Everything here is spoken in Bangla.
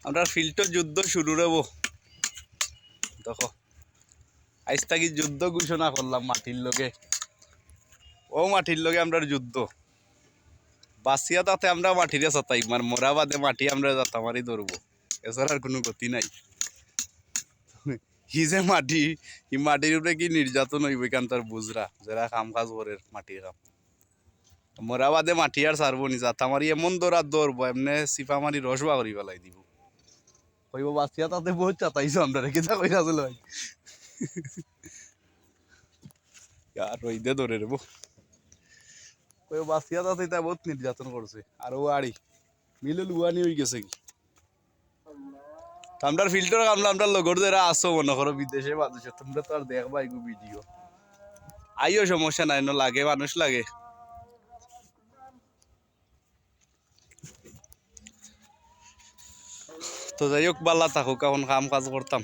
আমরা ফিল্ড যুদ্ধ শুরু হব। দেখো আজ থাকি যুদ্ধ ঘোষণা করলাম মাটির লগে। ও মাটির লগে আমরা যুদ্ধ বাঁচিয়া তাতে আমরা মাটিরে চাতাই মার মরা বাদে মাটি আমরা যাতা মারি ধরবো, এছাড়া আর কোনো গতি নাই। হি যে মাটি, ই মাটির উপরে কি নির্যাতন হইব এখান তার বুঝরা যারা কাম কাজ করে মাটির কাম। মরা বাদে মাটি আর ছাড়বো নি, যাতা মারি এমন দৌড়াত দৌড়বো এমনি চিপা মারি রসবা করি পেলাই দিব। কইব বাঁচিয়া তাতে বহুত চাতাইছো আমরা রেখে যা কইরা চলো ভাই। আর রইদে ধরে রেবো কইব বাঁচিয়া তাতে তা বহুত নির্যাতন করছে। আর ও আড়ি মিলে লুয়ানি হয়ে গেছে কি আমরা ফিল্টার কামলা আমরা লগর যারা আসো মনে করো বিদেশে বাদেশে, তোমরা তো আর দেখবা এগু ভিডিও আইও সমস্যা নাই, ন লাগে মানুষ লাগে। তো যাই হোক বাল্লা থাকুক, এখন কাম কাজ করতাম।